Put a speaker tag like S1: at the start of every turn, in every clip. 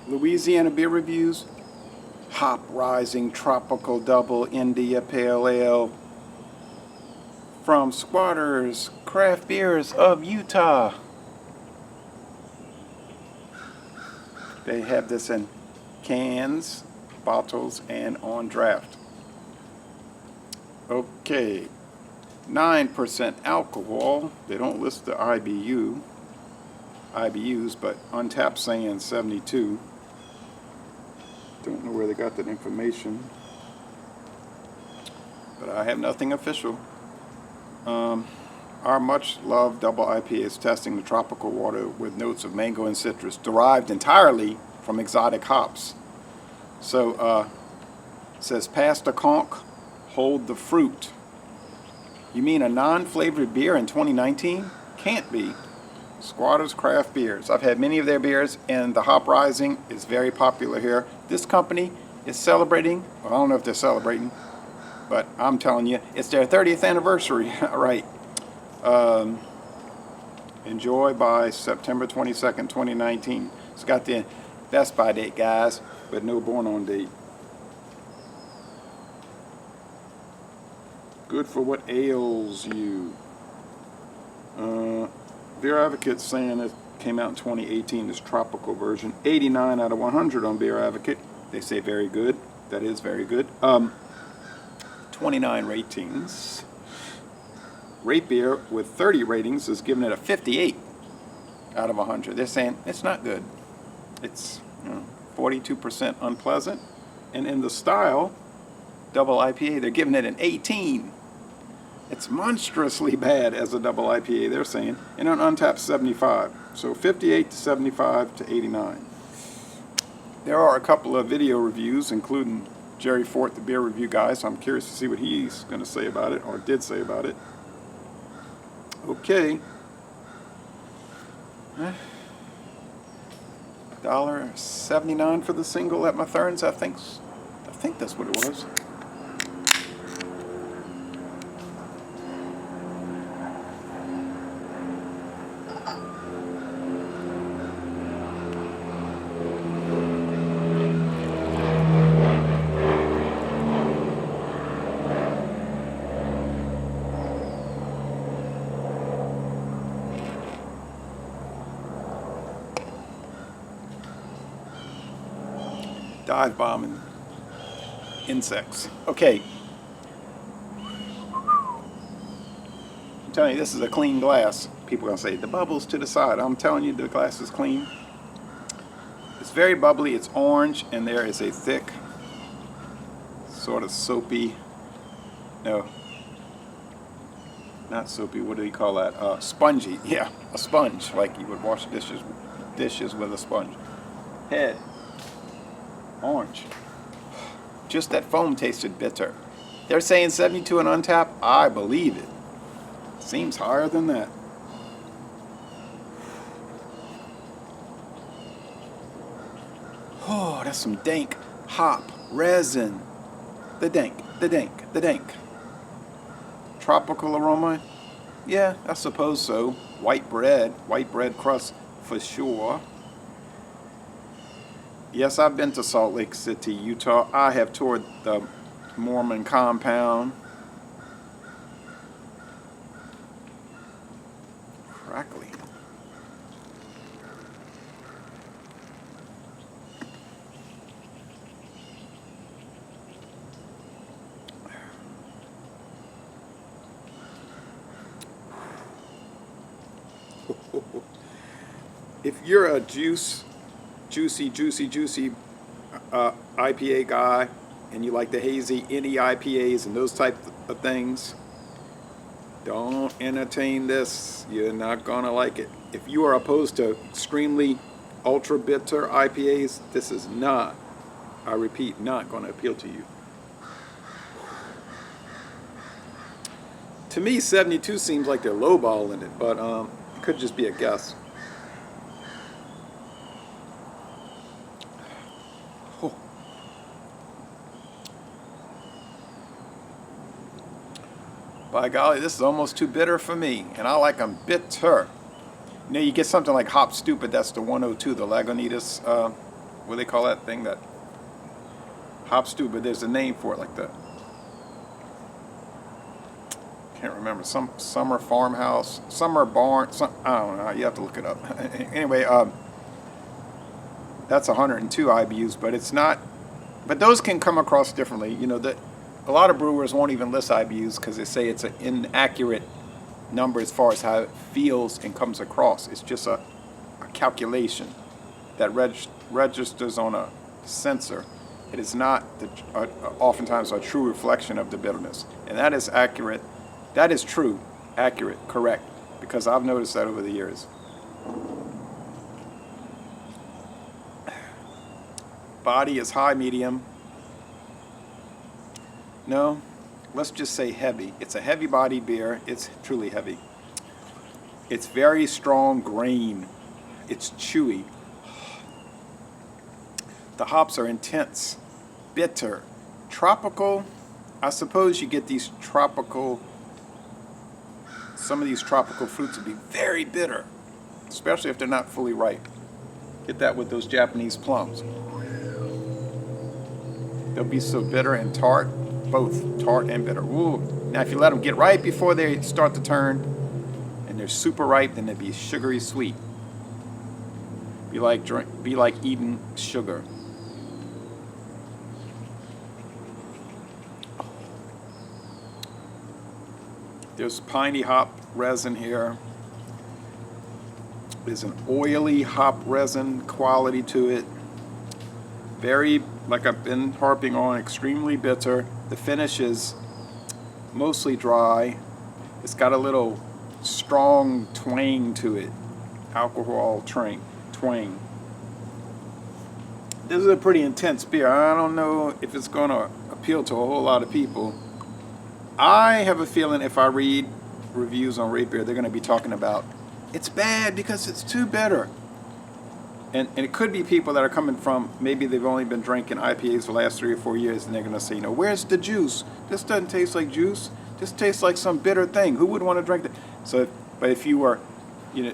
S1: Louisiana beer reviews. Hop Rising Tropical Double India Pale Ale from Squatters Craft Beers of Utah. They have this in cans, bottles, and on draft. Okay, 9% alcohol. They don't list the IBUs, but Untapped saying 72. Don't know where they got that information, but I have nothing official. Our much loved Double IPA is testing the tropical water with notes of mango and citrus, derived entirely from exotic hops. So it says, pass the conch, hold the fruit. You mean a non-flavored beer in 2019? Can't be. Squatters Craft Beers. I've had many of their beers, and the Hop Rising is very popular here. This company is celebrating, well, I don't know if they're celebrating, but I'm telling you, it's their 30th anniversary. Right. Enjoy by September 22nd, 2019. It's got the Best By date, guys, but no born on date. Good for what ails you. Beer Advocate saying it came out in 2018, this tropical version. 89 out of 100 on Beer Advocate. They say very good. That is very good. 29 ratings. Rate Beer with 30 ratings is giving it a 58 out of 100. They're saying it's not good. It's 42% unpleasant. And in the style, Double IPA, they're giving it an 18. It's monstrously bad as a Double IPA, they're saying. And on Untapped, 75. So 58 to 75 to 89. There are a couple of video reviews, including Jerry Fort, the beer review guy, so I'm curious to see what he's going to say about it, or did say about it. Okay. $1.79 for the single at Mathern's, I think that's what it was. Dive bombing insects. Okay. I'm telling you, this is a clean glass. People are going to say, the bubbles to the side. I'm telling you, the glass is clean. It's very bubbly. It's orange, and there is a thick, sort of soapy, no, not soapy, what do you call that? Spongy. Yeah, a sponge, like you would wash dishes with a sponge. Head. Orange. Just that foam tasted bitter. They're saying 72 and Untapped. I believe it. Seems higher than that. Oh, that's some dank hop resin. The dank. Tropical aroma? Yeah, I suppose so. White bread crust for sure. Yes, I've been to Salt Lake City, Utah. I have toured the Mormon compound. Crackly. If you're a juicy IPA guy, and you like the hazy, any IPAs and those type of things, don't entertain this. You're not gonna like it. If you are opposed to extremely ultra bitter IPAs, this is not, I repeat, not gonna appeal to you. To me, 72 seems like they're lowballing it, but it could just be a guess. By golly, this is almost too bitter for me, and I like them bitter. You know, you get something like Hop Stupid, that's the 102, the Lagunitas what do they call that thing, that hop stew, but there's a name for it, like the, can't remember, some summer farmhouse, summer barn, I don't know, you have to look it up. Anyway, that's 102 IBUs, but it's not, but those can come across differently. You know, that a lot of brewers won't even list IBUs because they say it's an inaccurate number as far as how it feels and comes across. It's just a calculation that registers on a sensor. It is not oftentimes a true reflection of the bitterness, and that is accurate. That is true, accurate, correct, because I've noticed that over the years. Body is high, medium. No, let's just say heavy. It's a heavy-bodied beer. It's truly heavy. It's very strong grain. It's chewy. The hops are intense, bitter, tropical. I suppose you get these tropical, some of these tropical fruits will be very bitter, especially if they're not fully ripe. Get that with those Japanese plums. They'll be so bitter and tart, both tart and bitter. Ooh. Now if you let them get ripe before they start to turn, and they're super ripe, then they'll be sugary sweet. Be like eating sugar. There's piney hop resin here. There's an oily hop resin quality to it. Very, like I've been harping on, extremely bitter. The finish is mostly dry. It's got a little strong twang to it. Alcohol twang. This is a pretty intense beer. I don't know if it's going to appeal to a whole lot of people. I have a feeling if I read reviews on Rate Beer, they're going to be talking about it's bad because it's too bitter. And it could be people that are coming from, maybe they've only been drinking IPAs for the last 3 or 4 years, and they're going to say, you know, where's the juice? This doesn't taste like juice. This tastes like some bitter thing. Who would want to drink that? So, but if you were, you know,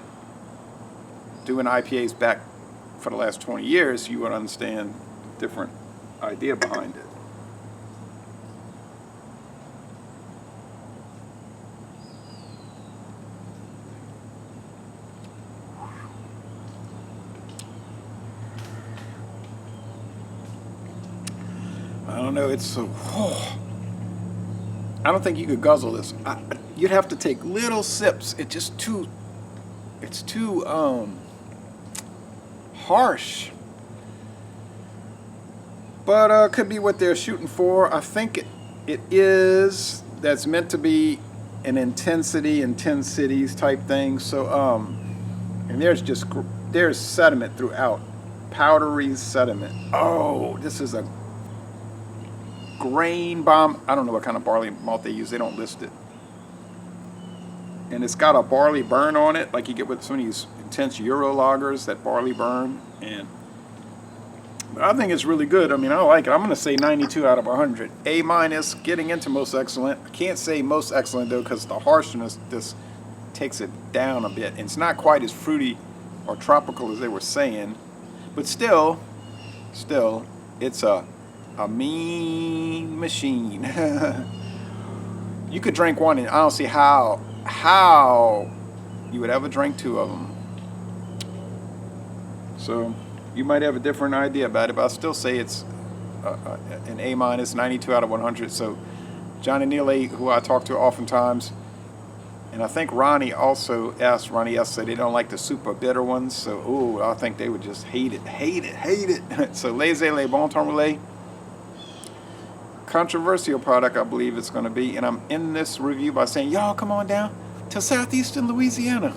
S1: doing IPAs back for the last 20 years, you would understand a different idea behind it. I don't know, it's so, I don't think you could guzzle this. You'd have to take little sips. It's just too, it's too harsh. But could be what they're shooting for. I think it is, that's meant to be an intensity in 10 cities type thing. So, and there's sediment throughout. Powdery sediment. Oh, this is a grain bomb. I don't know what kind of barley malt they use. They don't list it. And it's got a barley burn on it, like you get with some of these intense Euro lagers, that barley burn. And but I think it's really good. I mean, I like it. I'm going to say 92 out of 100. A-, getting into most excellent. I can't say most excellent, though, because the harshness just takes it down a bit. And it's not quite as fruity or tropical as they were saying. But still, it's a mean machine. You could drink one, and I don't see how you would ever drink 2 of them. So you might have a different idea about it, but I still say it's an A-, 92 out of 100. So John and Neely, who I talk to oftentimes, and I think Ronnie also asked Ronnie yesterday, they don't like the super bitter ones. So ooh, I think they would just hate it. So laissez-les bon temps relais. Controversial product, I believe it's going to be, and I'm in this review by saying, y'all come on down to southeastern Louisiana.